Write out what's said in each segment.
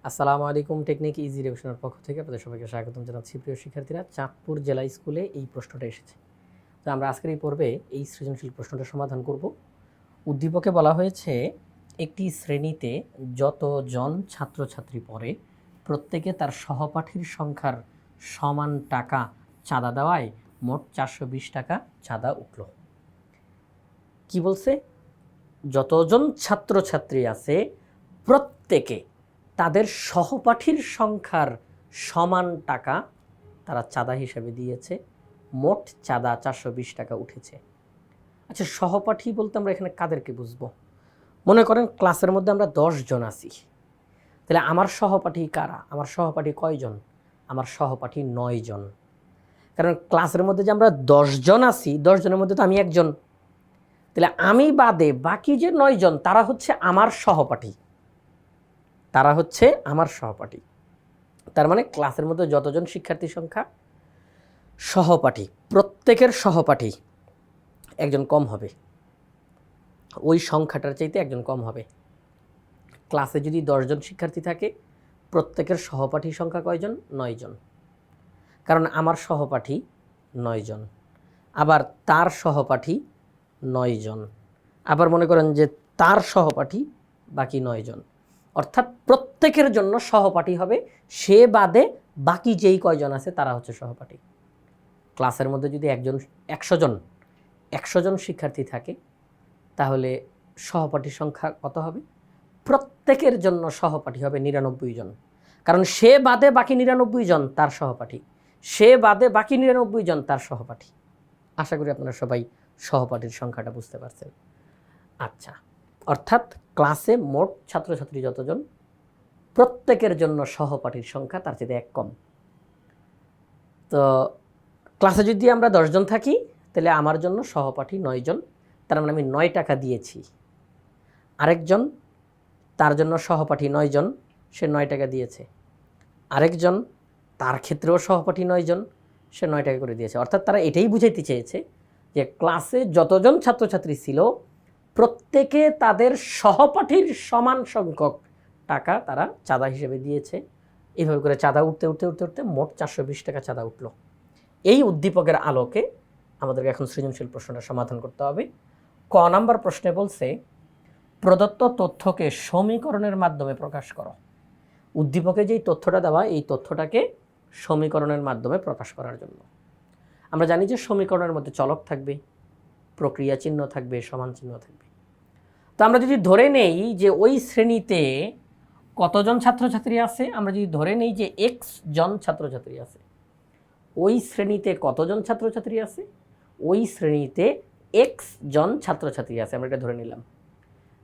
আসসালামু আলাইকুম। Technique easy রিভিশনের পক্ষ থেকে আপনাদের সবাইকে স্বাগতম জানাচ্ছি। প্রিয় শিক্ষার্থীরা, চাঁদপুর জেলা স্কুলে এই প্রশ্নটা এসেছে। তো আমরা আজকের এই পর্বে এই সৃজনশীল প্রশ্নটা সমাধান করব। উদ্দীপকে বলা হয়েছে, একটি শ্রেণীতে যতজন ছাত্রছাত্রী পড়ে প্রত্যেকে তার সহপাঠীর সংখ্যার সমান টাকা চাঁদা দেওয়ায় মোট 420 টাকা চাঁদা উঠল। কি বলছে? যতজন ছাত্রছাত্রী আছে প্রত্যেকে তাদের সহপাঠীর সংখ্যার সমান টাকা তারা চাঁদা হিসেবে দিয়েছে, মোট চাঁদা 420 টাকা উঠেছে। আচ্ছা, সহপাঠী বলতে আমরা এখানে কাদেরকে বুঝবো? মনে করেন ক্লাসের মধ্যে আমরা 10 জন আছি, তাহলে আমার সহপাঠী কারা? আমার সহপাঠী কয়জন? আমার সহপাঠী 9 জন। কারণ ক্লাসের মধ্যে যে আমরা 10 জন আছি, 10 জনের মধ্যে তো আমি একজন, তাহলে আমি বাদে বাকি যে 9 জন তারা হচ্ছে আমার সহপাঠী, তারা হচ্ছে আমার সহপাঠী। তার মানে ক্লাসের মধ্যে যতজন শিক্ষার্থীর সংখ্যা সহপাঠী, প্রত্যেকের সহপাঠী একজন কম হবে, ওই সংখ্যাটার চাইতে একজন কম হবে। ক্লাসে যদি 10 জন শিক্ষার্থী থাকে প্রত্যেকের সহপাঠী সংখ্যা কয়জন? 9 জন। কারণ আমার সহপাঠী 9 জন, আবার তার সহপাঠী 9 জন, আবার মনে করেন যে তার সহপাঠী বাকি 9 জন। অর্থাৎ প্রত্যেকের জন্য সহপাঠী হবে, সে বাদে বাকি যেই কয়জন আছে তারা হচ্ছে সহপাঠী। ক্লাসের মধ্যে যদি 100 জন শিক্ষার্থী থাকে তাহলে সহপাঠীর সংখ্যা কত হবে? প্রত্যেকের জন্য সহপাঠী হবে 99 জন। কারণ সে বাদে বাকি 99 জন তার সহপাঠী, সে বাদে বাকি 99 জন তার সহপাঠী। আশা করি আপনারা সবাই সহপাঠীর সংখ্যাটা বুঝতে পারছেন। আচ্ছা, অর্থাৎ ক্লাসে মোট ছাত্রছাত্রী যতজন প্রত্যেকের জন্য সহপাঠীর সংখ্যা তার চেয়ে 1 কম। তো ক্লাসে যদি আমরা 10 জন থাকি তাহলে আমার জন্য সহপাঠী 9 জন, তার মানে আমি 9 টাকা দিয়েছি। আরেকজন, তার জন্য সহপাঠী 9 জন, সে 9 টাকা দিয়েছে। আরেকজন, তার ক্ষেত্রেও সহপাঠী 9 জন, সে 9 টাকা করে দিয়েছে। অর্থাৎ তারা এটাই বুঝাইতে চেয়েছে যে ক্লাসে যতজন ছাত্রছাত্রী ছিল প্রত্যেকে তাদের সহপাঠীর সমান সংখ্যক টাকা তারা চাঁদা হিসেবে দিয়েছে। এইভাবে করে চাঁদা উঠতে উঠতে উঠতে উঠতে মোট 420 টাকা চাঁদা উঠল। এই উদ্দীপকের আলোকে আমাদেরকে এখন সৃজনশীল প্রশ্নটা সমাধান করতে হবে। ক নাম্বার প্রশ্নে বলছে, প্রদত্ত তথ্যকে সমীকরণের মাধ্যমে প্রকাশ করো। উদ্দীপকে যেই তথ্যটা দেওয়া, এই তথ্যটাকে সমীকরণের মাধ্যমে প্রকাশ করার জন্য আমরা জানি যে সমীকরণের মধ্যে চলক থাকবে, প্রক্রিয়া চিহ্ন থাকবে, সমান চিহ্ন থাকবে। তো আমরা যদি ধরে নেই যে ওই শ্রেণীতে কতজন ছাত্রছাত্রী আছে, আমরা যদি ধরে নেই যে x জন ছাত্রছাত্রী আছে, ওই শ্রেণীতে কতজন ছাত্রছাত্রী আছে? ওই শ্রেণীতে x জন ছাত্রছাত্রী আছে, আমরা এটা ধরে নিলাম।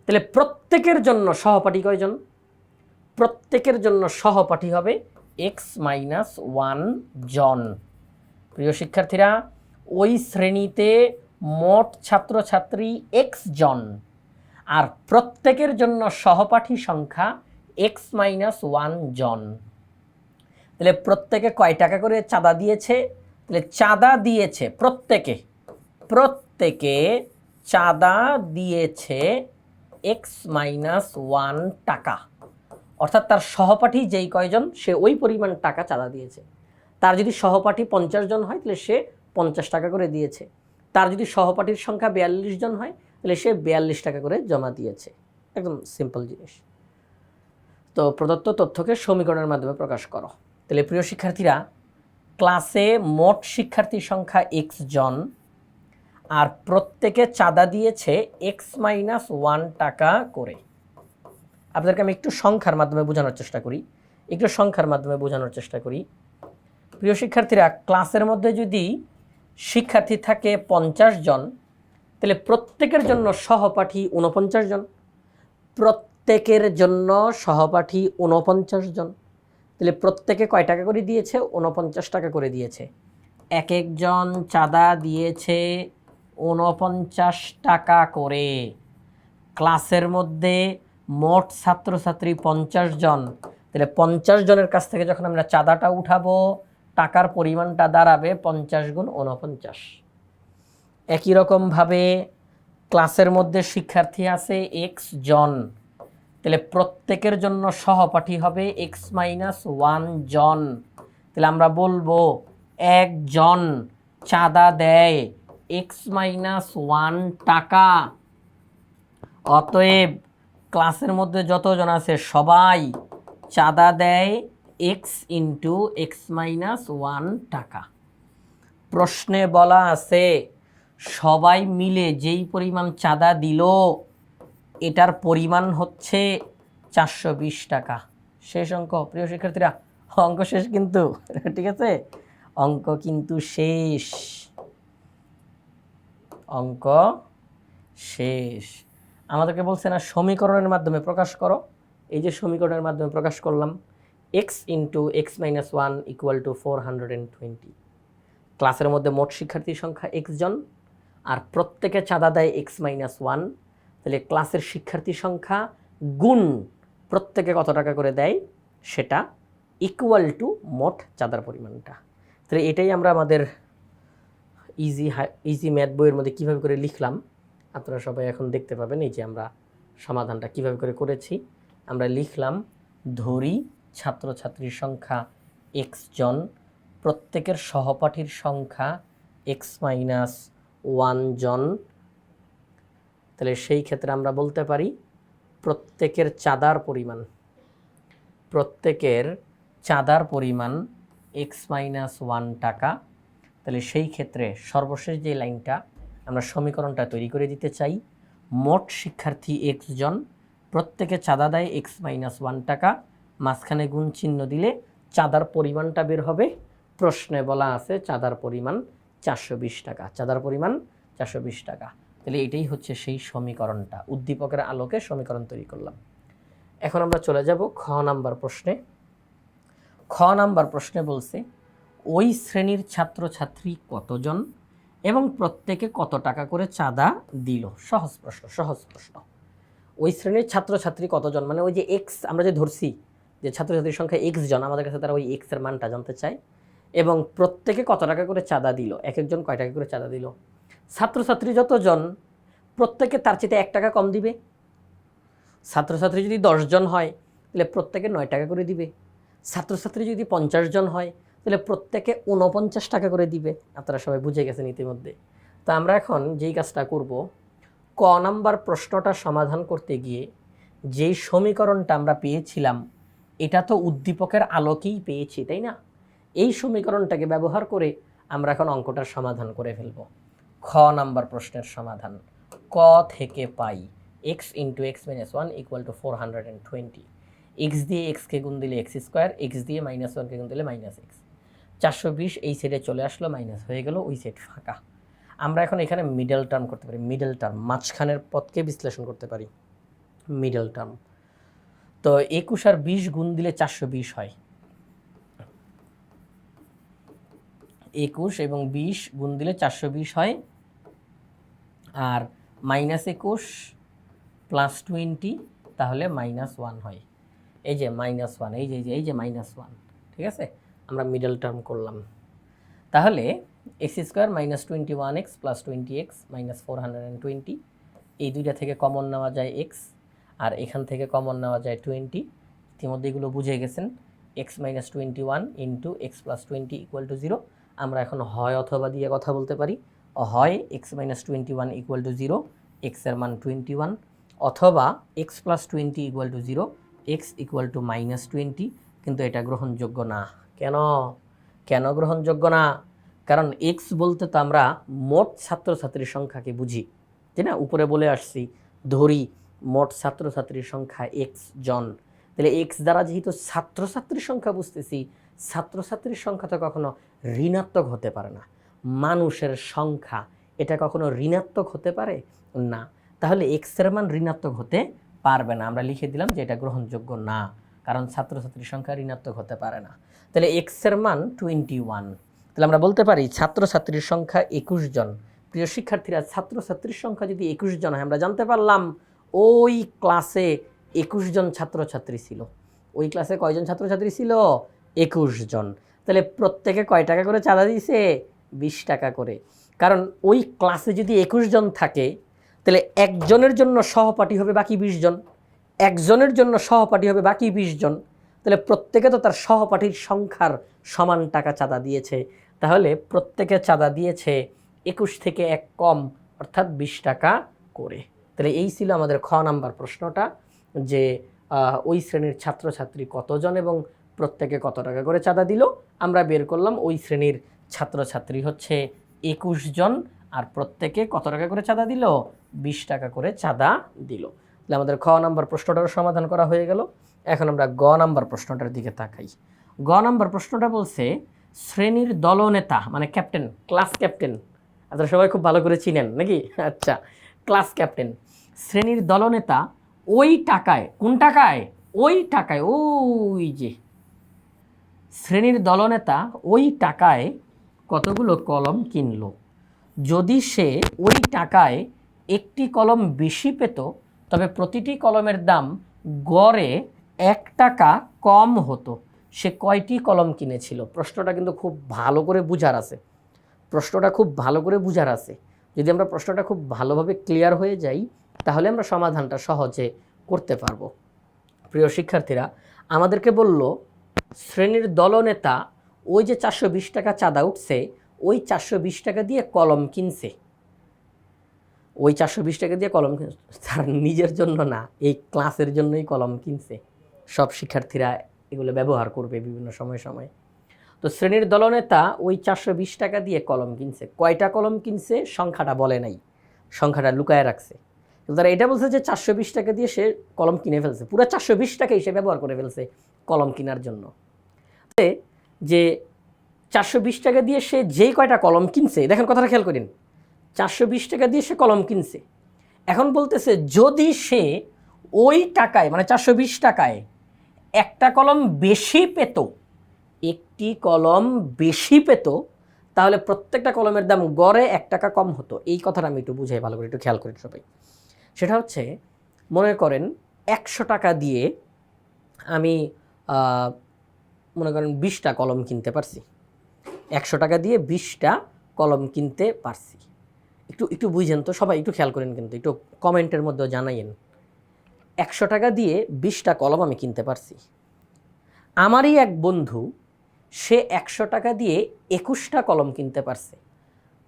তাহলে প্রত্যেকের জন্য সহপাঠী কয়জন? প্রত্যেকের জন্য সহপাঠী হবে x - 1 জন। প্রিয় শিক্ষার্থীরা, ওই শ্রেণীতে মোট ছাত্রছাত্রী x জন, আর প্রত্যেকের জন্য সহপাঠী সংখ্যা x - 1 জন। তাহলে প্রত্যেকে কয় টাকা করে চাঁদা দিয়েছে? তাহলে চাঁদা দিয়েছে প্রত্যেকে চাঁদা দিয়েছে x - 1 টাকা। অর্থাৎ তার সহপাঠী যেই কয়জন সে ওই পরিমাণ টাকা চাঁদা দিয়েছে। তার যদি সহপাঠী 50 জন হয় তাহলে সে 50 টাকা করে দিয়েছে। তার যদি সহপাঠীর সংখ্যা 42 জন হয় তাহলে সে 42 টাকা করে জমা দিয়েছে। একদম সিম্পল জিনিস। তো প্রদত্ত তথ্যকে সমীকরণের মাধ্যমে প্রকাশ করো। তাহলে প্রিয় শিক্ষার্থীরা, ক্লাসে মোট শিক্ষার্থীর সংখ্যা x জন, আর প্রত্যেকে চাঁদা দিয়েছে x - 1 টাকা করে। আপনাদেরকে আমি একটু সংখ্যার মাধ্যমে বোঝানোর চেষ্টা করি। প্রিয় শিক্ষার্থীরা, ক্লাসের মধ্যে যদি শিক্ষার্থী থাকে 50 জন তাহলে প্রত্যেকের জন্য সহপাঠী 49 জন। প্রত্যেকের জন্য সহপাঠী 49 জন। তাহলে প্রত্যেকে কয় টাকা করে দিয়েছে? 49 টাকা করে দিয়েছে। এক একজন চাঁদা দিয়েছে 49 টাকা করে। ক্লাসের মধ্যে মোট ছাত্রছাত্রী 50 জন, তাহলে 50 জনের কাছ থেকে যখন আমরা চাঁদাটা উঠাবো টাকার পরিমাণটা দাঁড়াবে 50 × 49। একই রকমভাবে ক্লাসের মধ্যে শিক্ষার্থী আছে x জন, তাহলে প্রত্যেকের জন্য সহপাঠী হবে এক্স মাইনাস 1 জন। তাহলে আমরা বলবো একজন চাঁদা দেয় এক্স মাইনাস 1 টাকা। অতএব ক্লাসের মধ্যে যতজন আছে সবাই চাঁদা দেয় এক্স ইন্টু এক্স মাইনাস 1 টাকা। প্রশ্নে বলা আছে সবাই মিলে যেই পরিমাণ চাঁদা দিল এটার পরিমাণ হচ্ছে 420 টাকা। শেষ অঙ্ক প্রিয় শিক্ষার্থীরা, অঙ্ক শেষ কিন্তু, ঠিক আছে, অঙ্ক কিন্তু শেষ, অঙ্ক শেষ। আমাদেরকে বলছে না সমীকরণের মাধ্যমে প্রকাশ করো, এই যে সমীকরণের মাধ্যমে প্রকাশ করলাম x into x minus 1 equal to 420। ক্লাসের মধ্যে মোট শিক্ষার্থীর সংখ্যা এক্স জন আর প্রত্যেকে চাঁদা দেয় এক্স মাইনাস 1। তাহলে ক্লাসের শিক্ষার্থী সংখ্যা গুণ প্রত্যেকে কত টাকা করে দেয় সেটা ইকুয়াল টু মোট চাঁদার পরিমাণটা। তাহলে এটাই আমরা আমাদের ইজি ম্যাথ বইয়ের মধ্যে কীভাবে করে লিখলাম আপনারা সবাই এখন দেখতে পাবেন। এই যে আমরা সমাধানটা কীভাবে করে করেছি, আমরা লিখলাম ধরি ছাত্রছাত্রীর সংখ্যা এক্স জন, প্রত্যেকের সহপাঠীর সংখ্যা এক্স মাইনাস 1 জন। তাহলে সেই ক্ষেত্রে আমরা বলতে পারি প্রত্যেকের চাঁদার পরিমাণ এক্স মাইনাস 1 টাকা। তাহলে সেই ক্ষেত্রে সর্বশেষ যে লাইনটা আমরা সমীকরণটা তৈরি করে দিতে চাই, মোট শিক্ষার্থী এক্স জন, প্রত্যেকে চাঁদা দেয় এক্স মাইনাস 1 টাকা, মাঝখানে গুণ চিহ্ন দিলে চাঁদার পরিমাণটা বের হবে। প্রশ্নে বলা আছে চাঁদার পরিমাণ 420 টাকা, চাঁদার পরিমাণ 420 টাকা। তাহলে এটাই হচ্ছে সেই সমীকরণটা, উদ্দীপকের আলোকে সমীকরণ তৈরি করলাম। এখন আমরা চলে যাব খ নাম্বার প্রশ্নে। খ নাম্বার প্রশ্নে বলছে ওই শ্রেণীর ছাত্রছাত্রী কতজন এবং প্রত্যেকে কত টাকা করে চাঁদা দিল। সহজ প্রশ্ন। ওই শ্রেণীর ছাত্রছাত্রী কতজন মানে ওই যে এক্স আমরা যে ধরছি যে ছাত্রছাত্রীর সংখ্যা এক্স জন, আমাদের কাছে তারা ওই এক্সের মানটা জানতে চায় এবং প্রত্যেকে কত টাকা করে চাঁদা দিল, এক একজন কয় টাকা করে চাঁদা দিল। ছাত্রছাত্রী যতজন প্রত্যেকে তার চেয়ে 1 টাকা কম দিবে। ছাত্রছাত্রী যদি 10 জন হয় তাহলে প্রত্যেকে 9 টাকা করে দিবে। ছাত্রছাত্রী যদি 50 জন হয় তাহলে প্রত্যেকে 49 টাকা করে দিবে। আপনারা সবাই বুঝে গেছেন ইতিমধ্যে। তো আমরা এখন যেই কাজটা করব, ক নাম্বার প্রশ্নটা সমাধান করতে গিয়ে যেই সমীকরণটা আমরা পেয়েছিলাম এটা তো উদ্দীপকের আলোকেই পেয়েছি, তাই না? এই সমীকরণটাকে ব্যবহার করে আমরা এখন অঙ্কটার সমাধান করে ফেলব। খ নাম্বার প্রশ্নের সমাধান, ক থেকে pi x into x minus 1 equal to 420। X দিয়ে এক্সকে গুণ দিলে এক্স স্কোয়ার, এক্স দিয়ে মাইনাস 1কে গুণ দিলে মাইনাস এক্স। 420 এই সাইডে চলে আসলো, মাইনাস হয়ে গেল, ওই সাইড ফাঁকা। আমরা এখন এখানে মিডল টার্ম করতে পারি, মিডল টার্ম মাঝখানের পদকে বিশ্লেষণ করতে পারি, মিডল টার্ম। তো 21 আর 20 গুণ দিলে 420 হয়, 21 এবং 20 গুণ দিলে 420 হয়, আর -21 প্লাস 20 তাহলে -1 হয়। এই যে -1, এই যে -1, ঠিক আছে, আমরা মিডল টার্ম করলাম। তাহলে x square minus 21x plus 20x minus 420, এই দুইটা থেকে কমন নেওয়া যায় এক্স আর এখান থেকে কমন নেওয়া যায় 20। ইতিমধ্যে এগুলো বুঝে গেছেন। X minus 21 into x plus 20 equal to 0। আমরা এখন হয় অথবা দিয়ে কথা বলতে পারি, হয় এক্স মাইনাস 21 ইকুয়াল টু 0, এক্সের মান 21, অথবা x plus 20 equal to 0, x equal to -20। কিন্তু এটা গ্রহণযোগ্য না। কেন গ্রহণযোগ্য না? কারণ এক্স বলতে তো আমরা মোট ছাত্রছাত্রীর সংখ্যাকে বুঝি, তাই না? উপরে বলে আসছি ধরি মোট ছাত্রছাত্রীর সংখ্যা এক্স জন। তাহলে এক্স দ্বারা যেহেতু ছাত্রছাত্রীর সংখ্যা বুঝতেছি, ছাত্রছাত্রীর সংখ্যা তো কখনো ঋণাত্মক হতে পারে না। মানুষের সংখ্যা এটা কখনো ঋণাত্মক হতে পারে না। তাহলে এক্সের মান ঋণাত্মক হতে পারবে না। আমরা লিখে দিলাম যে এটা গ্রহণযোগ্য না, কারণ ছাত্রছাত্রীর সংখ্যা ঋণাত্মক হতে পারে না। তাহলে এক্সের মান 21। তাহলে আমরা বলতে পারি ছাত্রছাত্রীর সংখ্যা 21 জন। প্রিয় শিক্ষার্থীরা, ছাত্রছাত্রীর সংখ্যা যদি 21 জন হয়, আমরা জানতে পারলাম ওই ক্লাসে 21 জন ছাত্রছাত্রী ছিল। ওই ক্লাসে কয়জন ছাত্রছাত্রী ছিল? 21 জন। তাহলে প্রত্যেকে কয় টাকা করে চাঁদা দিয়েছে? 20 টাকা করে। কারণ ওই ক্লাসে যদি 21 জন থাকে তাহলে একজনের জন্য সহপাঠী হবে বাকি 20 জন, একজনের জন্য সহপাঠী হবে বাকি 20 জন, তাহলে প্রত্যেকে তো তার সহপাঠীর সংখ্যার সমান টাকা চাঁদা দিয়েছে, তাহলে প্রত্যেকে চাঁদা দিয়েছে 21 থেকে 1 কম অর্থাৎ 20 টাকা করে। তাহলে এই ছিল আমাদের খ নাম্বার প্রশ্নটা, যে ওই শ্রেণীর ছাত্রছাত্রী কতজন এবং প্রত্যেকে কত টাকা করে চাঁদা দিল। আমরা বের করলাম ওই শ্রেণীর ছাত্রছাত্রী হচ্ছে 21 জন, আর প্রত্যেকে কত টাকা করে চাঁদা দিল, 20 টাকা করে চাঁদা দিল। তাহলে আমাদের খ নাম্বার প্রশ্নটারও সমাধান করা হয়ে গেল। এখন আমরা গ নাম্বার প্রশ্নটার দিকে তাকাই। গ নাম্বার প্রশ্নটা বলছে শ্রেণীর দলনেতা মানে ক্যাপ্টেন, ক্লাস ক্যাপ্টেন, আপনারা সবাই খুব ভালো করে চিনেন নাকি? আচ্ছা, ক্লাস ক্যাপ্টেন শ্রেণীর দলনেতা ওই টাকায়, কোন টাকায়, ওই টাকায়, ওই যে শ্রেণীর দলনেতা ওই টাকায় কতগুলো কলম কিনলো। যদি সে ওই টাকায় একটি কলম বেশি পেত, তবে প্রতিটি কলমের দাম গড়ে 1 টাকা কম হতো। সে কয়টি কলম কিনেছিল? প্রশ্নটা কিন্তু খুব ভালো করে বুঝার আছে, প্রশ্নটা খুব ভালো করে বুঝার আছে। যদি আমরা প্রশ্নটা খুব ভালোভাবে ক্লিয়ার হয়ে যাই, তাহলে আমরা সমাধানটা সহজে করতে পারবো। প্রিয় শিক্ষার্থীরা, আমাদেরকে বলল শ্রেণীর দলনেতা ওই যে 420 টাকা চাঁদা উঠছে, ওই 420 টাকা দিয়ে কলম কিনছে। ওই 420 টাকা দিয়ে কলম কিনছে, তার নিজের জন্য না, এই ক্লাসের জন্যই কলম কিনছে। সব শিক্ষার্থীরা এগুলো ব্যবহার করবে বিভিন্ন সময় সময়। তো শ্রেণীর দলনেতা ওই 420 টাকা দিয়ে কলম কিনছে। কয়টা কলম কিনছে সংখ্যাটা বলে নাই, সংখ্যাটা লুকায় রাখছে। তারা এটা বলছে যে 420 টাকা দিয়ে সে কলম কিনে ফেলছে, পুরো 420 টাকাই সে ব্যবহার করে ফেলছে কলম কেনার জন্য। যে 420 টাকা দিয়ে সে যেই কয়টা কলম কিনছে, দেখেন কথাটা খেয়াল করেন, 420 টাকা দিয়ে সে কলম কিনছে। এখন বলতেছে যদি সে ওই টাকায় মানে 420 টাকায় একটা কলম বেশি পেত, একটি কলম বেশি পেত, তাহলে প্রত্যেকটা কলমের দাম গড়ে 1 টাকা কম হতো। এই কথাটা আমি একটু বুঝাই ভালো করে, একটু খেয়াল করি সবাই। সেটা হচ্ছে, মনে করেন 100 টাকা দিয়ে আমি মনে করেন 20টা কলম কিনতে পারছি, 100 টাকা দিয়ে 20টা কলম কিনতে পারছি। একটু বুঝেন তো সবাই, একটু খেয়াল করেন, কিন্তু একটু কমেন্টের মধ্যে জানাইন। 100 টাকা দিয়ে 20টা কলম আমি কিনতে পারছি। আমারই এক বন্ধু, সে 100 টাকা দিয়ে 21টা কলম কিনতে পারছে।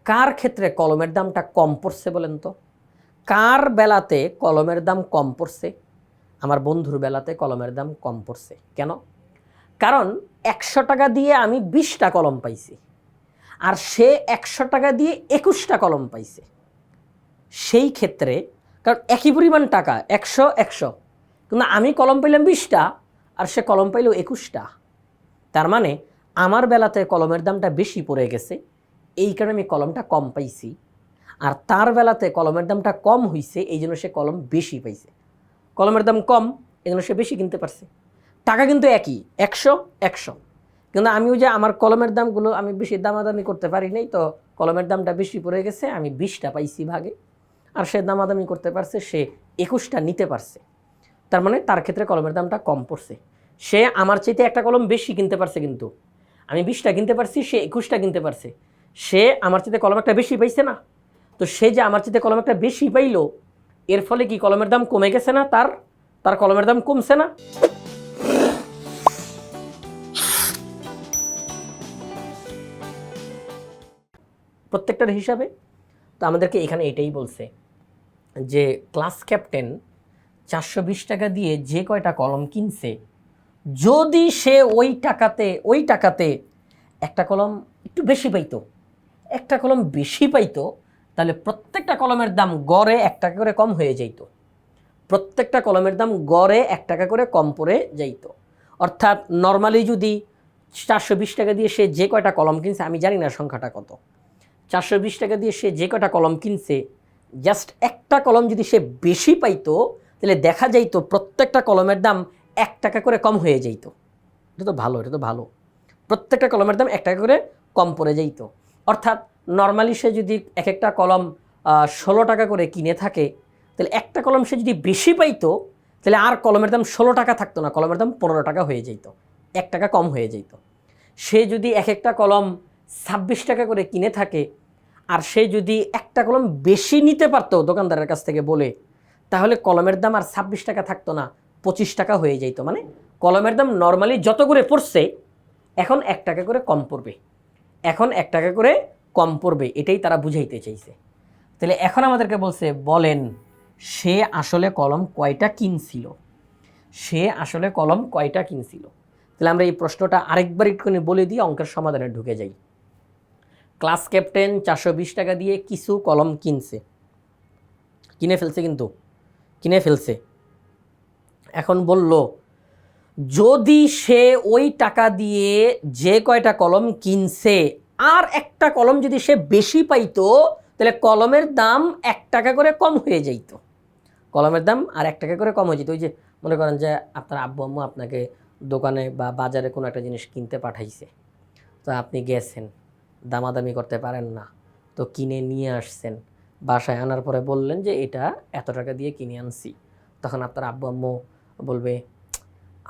কার ক্ষেত্রে কলমের দামটা কম পড়ছে বলেন তো? কার বেলাতে কলমের দাম কম পড়ছে? আমার বন্ধুর বেলাতে কলমের দাম কম পড়ছে। কেন? কারণ 100 টাকা দিয়ে আমি 20টা কলম পাইছি, আর সে 100 টাকা দিয়ে 21টা কলম পাইছে। সেই ক্ষেত্রে, কারণ একই পরিমাণ টাকা, 100, কিন্তু আমি কলম পাইলাম 20টা আর সে কলম পাইল 21টা। তার মানে আমার বেলাতে কলমের দামটা বেশি পড়ে গেছে, এই কারণে আমি কলমটা কম পাইছি। আর তার বেলাতে কলমের দামটা কম হয়েছে, এই জন্য সে কলম বেশি পাইছে। কলমের দাম কম, এই জন্য সে বেশি কিনতে পারছে। টাকা কিন্তু একই, 100, কিন্তু আমি ওই যে আমার কলমের দামগুলো আমি বেশি দামাদামি করতে পারি নাই, তো কলমের দামটা বেশি পড়ে গেছে, আমি 20টা পাইছি ভাগে, আর সে দামাদামি করতে পারছে, সে 21টা নিতে পারছে। তার মানে তার ক্ষেত্রে কলমের দামটা কম পড়ছে। সে আমার চাইতে একটা কলম বেশি কিনতে পারছে, কিন্তু আমি 20টা কিনতে পারছি, সে 21টা কিনতে পারছে। সে আমার চাইতে কলম একটা বেশি পাইছে না? তো সে যে আমার চাইতে কলম একটা বেশি পাইলো, এর ফলে কি কলমের দাম কমে গেছে না? তার কলমের দাম কমছে না? প্রত্যেকটার হিসাবে। তো আমাদেরকে এখানে এটাই বলছে যে ক্লাস ক্যাপ্টেন 420 টাকা দিয়ে যে কয়টা কলম কিনছে, যদি সে ওই টাকাতে একটা কলম একটু বেশি পাইতো, একটা কলম বেশি পাইতো, তাহলে প্রত্যেকটা কলমের দাম গড়ে 1 টাকা করে কম হয়ে যাইতো। প্রত্যেকটা কলমের দাম গড়ে 1 টাকা করে কম পড়ে যাইতো। অর্থাৎ নর্মালি যদি 420 টাকা দিয়ে সে যে কয়টা কলম কিনছে, আমি জানি না সংখ্যাটা কত, 420 টাকা দিয়ে সে যে কয়টা কলম কিনছে, জাস্ট একটা কলম যদি সে বেশি পাইতো, তাহলে দেখা যাইতো প্রত্যেকটা কলমের দাম 1 টাকা করে কম হয়ে যাইতো। এটা তো ভালো। প্রত্যেকটা কলমের দাম 1 টাকা করে কম পড়ে যাইতো। অর্থাৎ নর্মালি সে যদি এক একটা কলম 16 টাকা করে কিনে থাকে, তাহলে একটা কলম সে যদি বেশি পাইতো, তাহলে আর কলমের দাম 16 টাকা থাকতো না, কলমের দাম 15 টাকা হয়ে যেত, 1 টাকা কম হয়ে যেত। সে যদি এক একটা কলম 26 টাকা করে কিনে থাকে, আর সে যদি একটা কলম বেশি নিতে পারতো দোকানদারের কাছ থেকে বলে, তাহলে কলমের দাম আর 26 টাকা থাকতো না, 25 টাকা হয়ে যাইতো। মানে কলমের দাম নর্মালি যত করে পড়ছে এখন 1 টাকা করে কম পড়বে, এখন 1 টাকা করে কম পড়বে, এটাই তারা বুঝাইতে চাইছে। তাহলে এখন আমাদেরকে বলছে বলেন সে আসলে কলম কয়টা কিনছিল, সে আসলে কলম কয়টা কিনছিল। তাহলে আমরা এই প্রশ্নটা আরেকবার একটুখানি বলে দিয়ে অঙ্কের সমাধানে ঢুকে যাই। ক্লাস ক্যাপ্টেন 420 টাকা দিয়ে কিছু কলম কিনছে, কিনে ফেলছে, কিন্তু কিনে ফেলছে। এখন বলল যদি সে ওই টাকা দিয়ে যে কয়টা কলম কিনছে আর একটা কলম যদি সে বেশি পাইতো তাহলে কলমের দাম 1 টাকা করে কম হয়ে যাইতো, কলমের দাম আর 1 টাকা করে কম হয়ে যেত। ওই যে মনে করেন যে আপনার আব্বু আম্মু আপনাকে দোকানে বা বাজারে কোনো একটা জিনিস কিনতে পাঠাইছে, তো আপনি গেছেন, দামাদামি করতে পারেন না, তো কিনে নিয়ে আসছেন, বাসায় আনার পরে বললেন যে এটা এত টাকা দিয়ে কিনে আনছি, তখন আপনার আব্বু আম্মু বলবে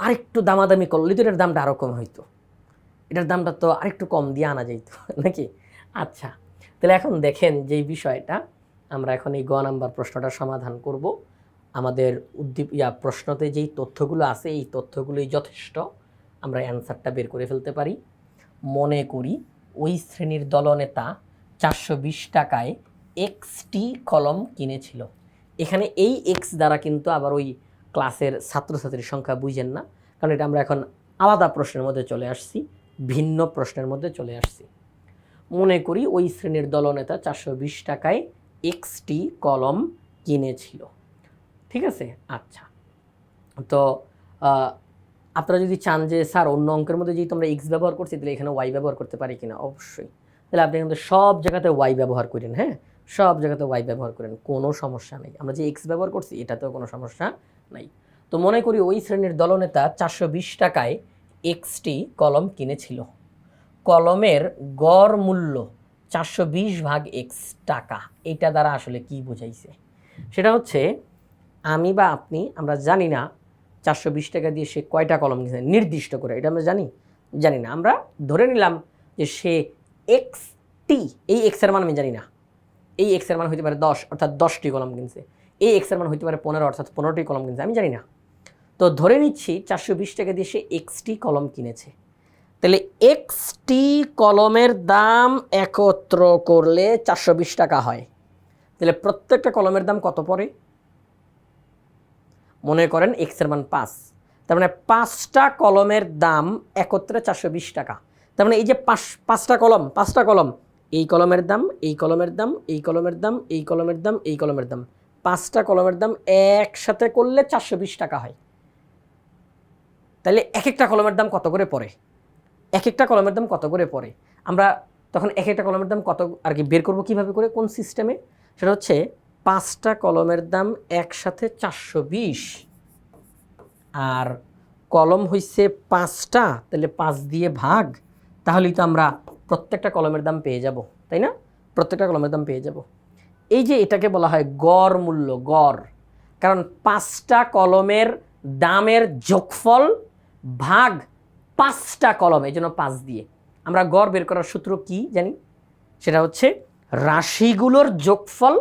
আরেকটু দামাদামি করলে তো এটার দামটা আরও কম হইতো, এটার দামটা তো আরেকটু কম দিয়ে আনা যাইতো নাকি। আচ্ছা, তাহলে এখন দেখেন যেই বিষয়টা আমরা এখন এই গ নাম্বার প্রশ্নটার সমাধান করব। আমাদের প্রশ্নতে যেই তথ্যগুলো আছে এই তথ্যগুলোই যথেষ্ট, আমরা অ্যান্সারটা বের করে ফেলতে পারি। মনে করি ওই শ্রেণীর দলনেতা 420 টাকায় এক্সটি কলম কিনেছিল। এখানে এই এক্স দ্বারা কিন্তু আবার ওই ক্লাসের ছাত্রছাত্রীর সংখ্যা বুঝেন না, কারণ এটা আমরা এখন আলাদা প্রশ্নের মধ্যে চলে আসছি, ভিন্ন প্রশ্নের মধ্যে চলে আসছি। মনে করি ওই শ্রেণীর দলনেতা 420 টাকায় এক্সটি কলম কিনেছিল, ঠিক আছে। আচ্ছা, তো আপনারা যদি চান যে স্যার অন্য অঙ্কের মধ্যে যেহেতু আমরা এক্স ব্যবহার করছি তাহলে এখানে ওয়াই ব্যবহার করতে পারি কিনা, অবশ্যই। তাহলে আপনি কিন্তু সব জায়গাতে ওয়াই ব্যবহার করেন, হ্যাঁ, সব জায়গাতে ওয়াই ব্যবহার করেন, কোনো সমস্যা নেই। আমরা যে এক্স ব্যবহার করছি এটাতেও কোনো সমস্যা নাই। তো মনে করি ওই শ্রেণীর দলনেতা 420 টাকায় এক্সটি কলম কিনেছিল, কলমের গড় মূল্য 420 ভাগ এক্স টাকা। এইটা দ্বারা আসলে কি বোঝাইছে সেটা হচ্ছে আমি বা আপনি আমরা জানি না 420 টাকা দিয়ে সে কয়টা কলম কিনেছে নির্দিষ্ট করে, এটা আমরা জানি না। আমরা ধরে নিলাম যে সে এক্স টি, এই এক্সের মান আমি জানি না, এই এক্সের মান হইতে পারে 10 অর্থাৎ 10টি কলম কিনছে, এই এক্সের মান হইতে পারে 15 অর্থাৎ 15টি কলম কিনছে, আমি জানি না। তো ধরে নিচ্ছি 420 টাকা দিয়ে সে এক্সটি কলম কিনেছে। তাহলে এক্সটি কলমের দাম একত্র করলে 420 টাকা হয়। তাহলে প্রত্যেকটা কলমের দাম কত পড়ে? মনে করেন এক্সের মান 5, তার মানে 5টা কলমের দাম একত্রে 420 টাকা। তার মানে এই যে 5টা কলম, এই কলমের দাম, এই কলমের দাম, এই কলমের দাম, এই কলমের দাম, এই কলমের দাম, 5টা কলমের দাম একসাথে করলে 420 টাকা হয়। তাহলে এক একটা কলমের দাম কত করে পড়ে, এক একটা কলমের দাম কত করে পড়ে, আমরা তখন এক একটা কলমের দাম কত আর কি বের করবো কীভাবে করে, কোন সিস্টেমে, সেটা হচ্ছে 5টা কলমের দাম একসাথে 420 আর কলম হইছে 5টা, তাহলে 5 দিয়ে ভাগ, তাহলেই তো আমরা প্রত্যেকটা কলমের দাম পেয়ে যাব, তাই না? প্রত্যেকটা কলমের দাম পেয়ে যাব। এই যে এটাকে বলা হয় গড় মূল্য, গড়, কারণ 5টা কলমের দামের যোগফল ভাগ 5টা কলম, এই জন্য 5 দিয়ে। আমরা গড় বের করার সূত্র কি জানি, সেটা হচ্ছে রাশিগুলোর যোগফল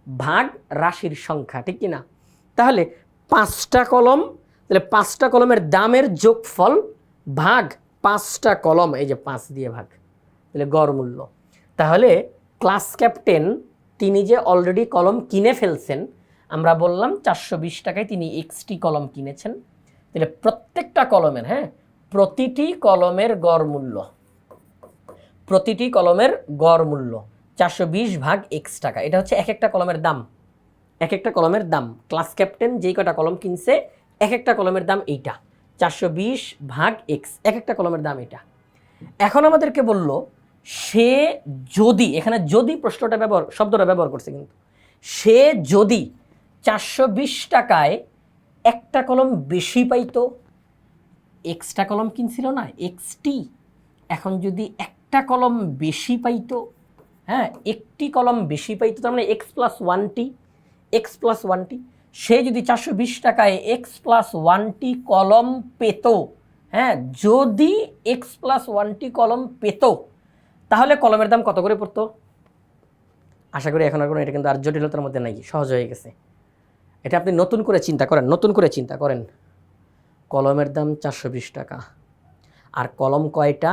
ভাগ রাশির সংখ্যা, ঠিক কি না? তাহলে 5টা কলম, তাহলে 5টা কলমের দামের যোগফল ভাগ 5টা কলম, এই যে 5 দিয়ে ভাগ, তাহলে গড় মূল্য। তাহলে ক্লাস ক্যাপ্টেন তিনি যে অলরেডি কলম কিনে ফেলছেন, আমরা বললাম 420 টাকায় তিনি এক্সটি কলম কিনেছেন, তাহলে প্রত্যেকটা কলমের, হ্যাঁ, প্রতিটি কলমের গড় মূল্য, প্রতিটি কলমের গড় মূল্য 420 ভাগ এক্স টাকা। এটা হচ্ছে এক একটা কলমের দাম, এক একটা কলমের দাম। ক্লাস ক্যাপ্টেন যেই কটা কলম কিনছে এক একটা কলমের দাম এইটা, 420 ভাগ এক্স, এক একটা কলমের দাম এটা। এখন আমাদেরকে বলল সে যদি, এখানে যদি প্রশ্নটা শব্দটা ব্যবহার করছে, কিন্তু সে যদি 420 টাকায় একটা কলম বেশি পাইতো, এক্সটা কলম কিনছিল না এক্সটি, এখন যদি একটা কলম বেশি পাইতো, হ্যাঁ, একটি কলম বেশি পাইতো, তার মানে এক্স প্লাস ওয়ানটি, সে যদি 420 টাকায় এক্স প্লাস ওয়ানটি কলম পেত, হ্যাঁ, যদি এক্স প্লাস ওয়ানটি কলম পেত, তাহলে কলমের দাম কত করে পড়তো? আশা করি এখন আর কোনো এটা কিন্তু আর জটিলতার মধ্যে নাই, সহজ হয়ে গেছে। এটা আপনি নতুন করে চিন্তা করেন। কলমের দাম 420 টাকা, আর কলম কয়টা?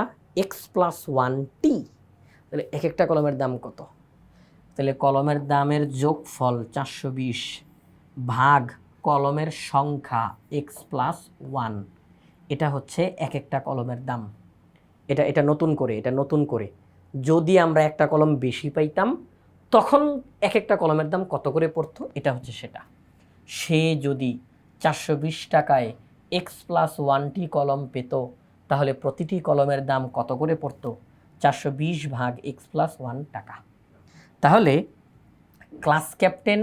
x+1t। তাহলে এক একটা কলমের দাম কত? তাহলে কলমের দামের যোগফল 420 ভাগ কলমের সংখ্যা x+1, এটা হচ্ছে এক একটা কলমের দাম। এটা নতুন করে যদি আমরা একটা কলম বেশি পাইতাম তখন এক একটা কলমের দাম কত করে পড়তো, এটা হচ্ছে সেটা। সে যদি 420 টাকায় x+1টি কলম পেত, তাহলে প্রতিটি কলমের দাম কত করে পড়তো? 420 ভাগ x+1 টাকা। তাহলে ক্লাস ক্যাপ্টেন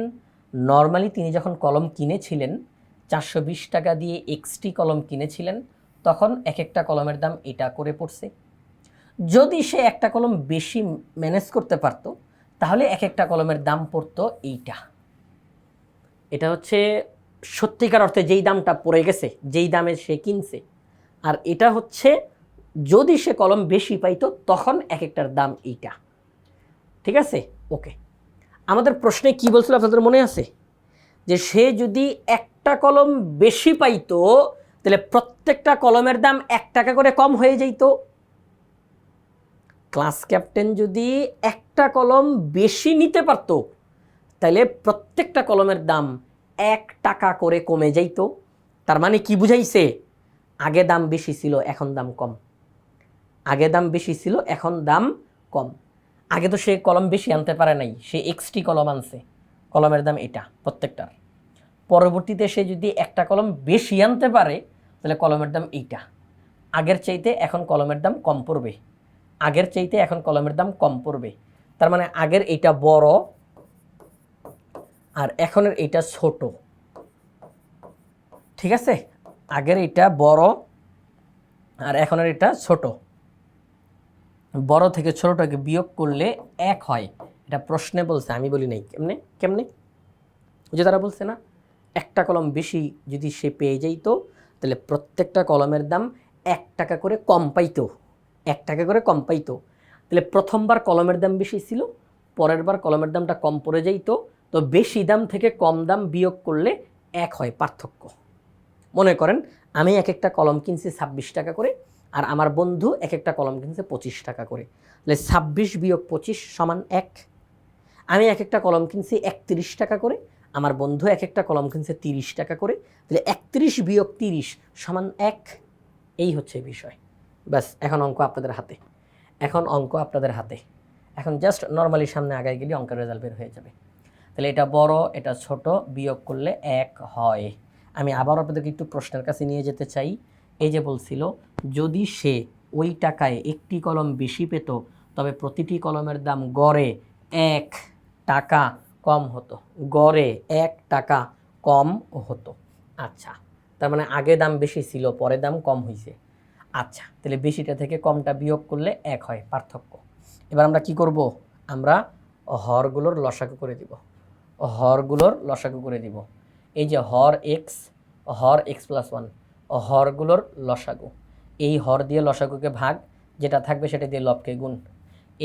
নর্মালি তিনি যখন কলম কিনেছিলেন 420 টাকা দিয়ে এক্সটি কলম কিনেছিলেন, তখন এক একটা কলমের দাম এটা করে পড়ছে। যদি সে একটা কলম বেশি ম্যানেজ করতে পারত, তাহলে এক একটা কলমের দাম পড়তো এইটা। এটা হচ্ছে সত্যিকার অর্থে যেই দামটা পড়ে গেছে, যেই দামে সে কিনছে। আর এটা হচ্ছে যদি সে কলম বেশি পাইতো তখন এক একটার দাম এইটা। ঠিক আছে? ওকে, আমাদের প্রশ্নে কি বলছিল আপনাদের মনে আছে? যে সে যদি একটা কলম বেশি পাইতো তাহলে প্রত্যেকটা কলমের দাম 1 টাকা করে কম হয়ে যেত। ক্লাস ক্যাপ্টেন যদি একটা কলম বেশি নিতে পারতো তাহলে প্রত্যেকটা কলমের দাম 1 টাকা করে কমে যাইত। তার মানে কি বুঝাইছে? আগে দাম বেশি ছিল, এখন দাম কম। আগে দাম বেশি ছিল, এখন দাম কম। আগে তো সে কলম বেশি আনতে পারে নাই, সে এক্সটি কলম আনছে, কলমের দাম এটা প্রত্যেকটার। পরবর্তীতে সে যদি একটা কলম বেশি আনতে পারে তাহলে কলমের দাম এইটা। আগের চাইতে এখন কলমের দাম কম পড়বে, আগের চাইতে এখন কলমের দাম কম পড়বে। তার মানে আগের এইটা বড় আর এখনের এইটা ছোট। ঠিক আছে? আগের এইটা বড় আর এখনের এটা ছোট। বড় থেকে ছোটটাকে বিয়োগ করলে 1 হয়, এটা প্রশ্নে বলছে, আমি বলি নাই। কেমনে যে তারা বলছে না, একটা কলম বেশি যদি সে পেয়ে যাইতো তাহলে প্রত্যেকটা কলমের দাম 1 টাকা করে কম পাইতো, 1 টাকা করে কম পাইতো। তাহলে প্রথমবার কলমের দাম বেশি ছিল, পরের বার কলমের দামটা কম পড়ে যাইতো। তো বেশি দাম থেকে কম দাম বিয়োগ করলে 1 হয় পার্থক্য। মনে করেন আমি এক একটা কলম কিনছি 26 টাকা করে, আর আমার বন্ধু এক একটা কলম কিনছে 25 টাকা করে। তাহলে 26 বিয়োগ 25 সমান 1। আমি এক একটা কলম কিনছি 31 টাকা করে, আমার বন্ধু এক একটা কলম কিনছে 30 টাকা করে। তাহলে 31 বিয়োগ 30 সমান 1। এই হচ্ছে বিষয়। ব্যাস, এখন অঙ্ক আপনাদের হাতে। এখন জাস্ট নর্মালি সামনে আগায় গেলে অঙ্কের রেজাল্ট বের হয়ে যাবে। তাহলে এটা বড়, এটা ছোট, বিয়োগ করলে 1 হয়। আমি আবার আপনাদেরকে একটু প্রশ্নের কাছে নিয়ে যেতে চাই। এই যে বলছিল যদি সে ওই টাকায় একটি কলম বেশি পেত তবে প্রতিটি কলমের দাম গড়ে 1 টাকা কম হতো। গড়ে 1 টাকা কম হতো। আচ্ছা, তার মানে আগে দাম বেশি ছিল, পরে দাম কম হয়েছে। আচ্ছা, তাহলে বেশিটা থেকে কমটা বিয়োগ করলে 1 হয়, পার্থক্য। এবার আমরা কি করব? আমরা হরগুলোর লসাগু করে দিব। এই যে হর x+1, হরগুলোর লসাগু। এই হর দিয়ে লসাগুকে ভাগ, যেটা থাকবে সেটা দিয়ে লবকে গুণ।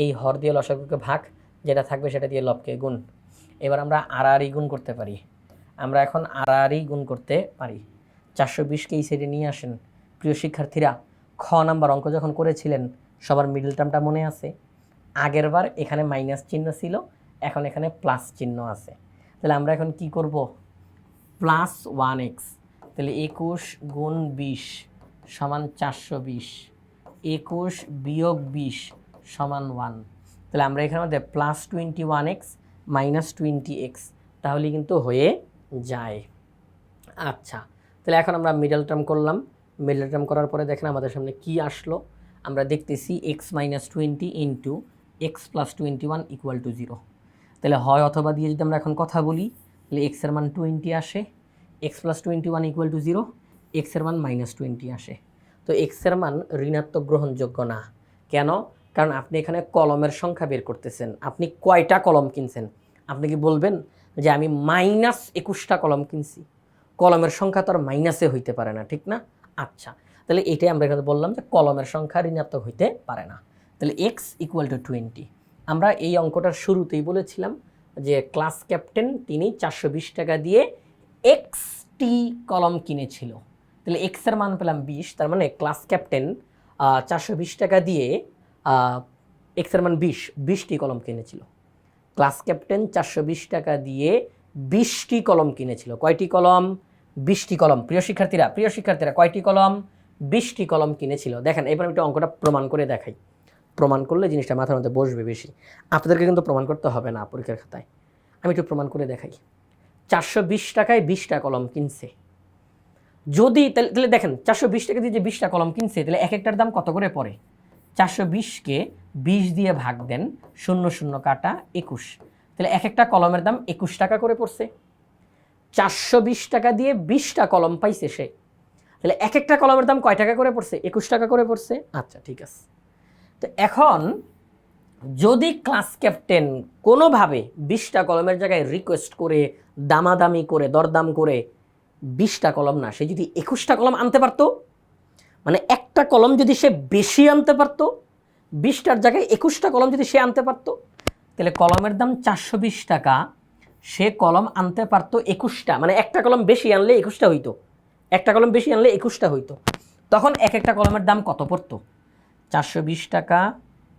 এই হর দিয়ে লসাগুকে ভাগ, যেটা থাকবে সেটা দিয়ে লবকে গুণ। এবার আমরা আড়াআড়ি গুণ করতে পারি। আমরা এখন আড়াআড়ি গুণ করতে পারি। 420কে এই সাইডে নিয়ে আসেন। প্রিয় শিক্ষার্থীরা, খ নাম্বার অঙ্ক যখন করেছিলেন সবার মিডল টার্মটা মনে আছে? আগের বার এখানে মাইনাস চিহ্ন ছিল, এখন এখানে প্লাস চিহ্ন আছে। তাহলে আমরা এখন কি করব? +1x। তাহলে 21 গুণ 20 সমান 420, 21 বিয়োগ 20 সমান 1। তাহলে আমরা এখানে মধ্যে +21x -20x তাহলে কিন্তু হয়ে যায়। আচ্ছা, তাহলে এখন আমরা মিডল টার্ম করলাম। মিডল টার্ম করার পরে দেখেন আমাদের সামনে কি আসলো। আমরা দেখতেছি x - 20 ইন্টু x + 21 = 0। তাহলে হয় অথবা দিয়ে যদি আমরা এখন কথা বলি তাহলে x এর মান 20 আসে, x + 21 = 0, x এর মান -20 আসে। তো x এর মান ঋণাত্মক গ্রহণযোগ্য না। কেন? কারণ আপনি এখানে কলমের সংখ্যা বের করতেছেন। আপনি কয়টা কলম কিনছেন? আপনি কি বলবেন যে আমি -21টা কলম কিনছি? কলমের সংখ্যা তো আর মাইনাসে হইতে পারে না, ঠিক না? আচ্ছা, তাহলে এটাই আমরা এখানে বললাম যে কলমের সংখ্যা ঋণাত্মক হইতে পারে না। তাহলে x = 20। আমরা এই অঙ্কটার শুরুতেই বলেছিলাম যে ক্লাস ক্যাপ্টেন তিনি 420 টাকা দিয়ে এক্সটি কলম কিনেছিল, তাহলে এক্সের মান পেলাম 20, তার মানে ক্লাস ক্যাপ্টেন 420 টাকা দিয়ে এক্সের মান 20টি কলম কিনেছিল। ক্লাস ক্যাপ্টেন 420 টাকা দিয়ে 20টি কলম কিনেছিল। কয়টি কলম? 20টি কলম। প্রিয় শিক্ষার্থীরা কয়টি কলম? 20টি কলম কিনেছিল। দেখেন এবার আমি একটু অঙ্কটা প্রমাণ করে দেখাই। প্রমাণ করলে জিনিসটা মাথার মধ্যে বসবে বেশি। আপনাদেরকে কিন্তু প্রমাণ করতে হবে না পরীক্ষার খাতায়, আমি একটু প্রমাণ করে দেখাই। 420 টাকায় 20টা কলম কিনছে। যদি তাহলে দেখেন 420 টাকা দিয়ে যে 20টা কলম কিনছে, তাহলে এক একটার দাম কত করে পড়ে? 420কে 20 দিয়ে ভাগ দেন, 0 0 কাটা 21, তাহলে এক একটা কলমের দাম 21 টাকা করে পড়ছে। 420 টাকা দিয়ে 20টা কলম পাইছে সে, তাহলে এক একটা কলমের দাম কয় টাকা করে পড়ছে? 21 টাকা করে পড়ছে। আচ্ছা ঠিক আছে। তো এখন যদি ক্লাস ক্যাপ্টেন কোনোভাবে 20টা কলমের জায়গায় রিকোয়েস্ট করে, দামাদামি করে, দরদাম করে 20টা কলম না, সে যদি 21টা কলম আনতে পারতো, মানে একটা কলম যদি সে বেশি আনতে পারতো, 20টার জায়গায় 21টা কলম যদি সে আনতে পারতো, তাহলে কলমের দাম 420 টাকা, সে কলম আনতে পারতো 21টা, মানে একটা কলম বেশি আনলে 21টা হইতো, একটা কলম বেশি আনলে 21টা হইতো। তখন এক একটা কলমের দাম কত পড়তো? 420 টাকা,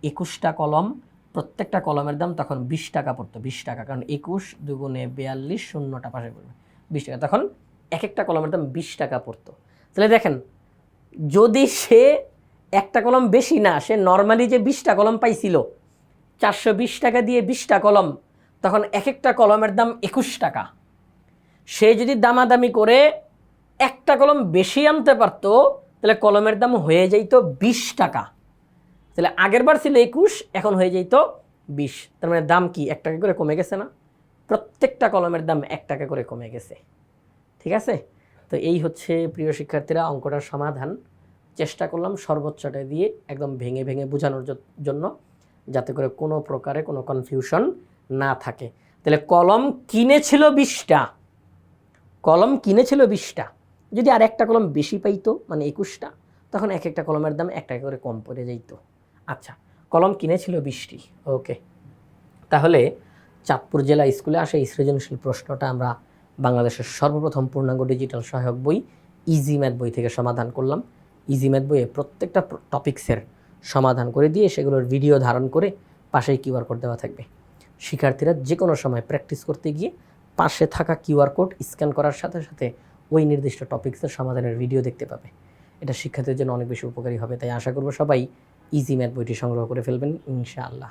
21টা কলম, প্রত্যেকটা কলমের দাম তখন 20 টাকা পড়তো। 20 টাকা, কারণ 21 দুগুণে 42, শূন্যটা পাশে পড়বে, 20 টাকা। তখন এক একটা কলমের দাম 20 টাকা পড়তো। তাহলে দেখেন, যদি সে একটা কলম বেশি না, সে নর্মালি যে 20টা কলম পাইছিল, 420 টাকা দিয়ে 20টা কলম, তখন এক একটা কলমের দাম 21 টাকা। সে যদি দামাদামি করে একটা কলম বেশি আনতে পারতো, তাহলে কলমের দাম হয়ে যাইতো 20 টাকা। তাহলে আগের বার ছিল 21, এখন হয়ে যাইত 20। তার মানে দাম কি 1 টাকা করে কমে গেছে না? প্রত্যেকটা কলমের দাম 1 টাকা করে কমে গেছে। ঠিক আছে? তো এই হচ্ছে প্রিয় শিক্ষার্থীরা অঙ্কটার সমাধান। চেষ্টা করলাম সর্বোচ্চটা দিয়ে একদম ভেঙে ভেঙে বোঝানোর জন্য, যাতে করে কোনো প্রকারে কোনো কনফিউশন না থাকে। তাহলে কলম কিনেছিল 20টা, কলম কিনেছিল 20টা, যদি আর একটা কলম বেশি পাইতো মানে 21টা, তখন এক একটা কলমের দাম 1 টাকা করে কম পড়ে যাইতো। আচ্ছা, কলম কিনেছিল 20টি। ওকে, তাহলে চাঁদপুর জেলা স্কুলে আসা এই সৃজনশীল প্রশ্নটা আমরা বাংলাদেশের সর্বপ্রথম পূর্ণাঙ্গ ডিজিটাল সহায়ক বই ইজি ম্যাথ বই থেকে সমাধান করলাম। ইজি ম্যাথ বইয়ে প্রত্যেকটা টপিক্সের সমাধান করে দিয়ে সেগুলোর ভিডিও ধারণ করে পাশেই কিউআর কোড দেওয়া থাকবে। শিক্ষার্থীরা যে কোনো সময় প্র্যাকটিস করতে গিয়ে পাশে থাকা কিউআর কোড স্ক্যান করার সাথে সাথে ওই নির্দিষ্ট টপিক্সের সমাধানের ভিডিও দেখতে পাবে। এটা শিক্ষার্থীদের জন্য অনেক বেশি উপকারী হবে। তাই আশা করব সবাই ইজি ম্যাথ বইটি সংগ্রহ করে ফেলবেন ইনশাআল্লাহ।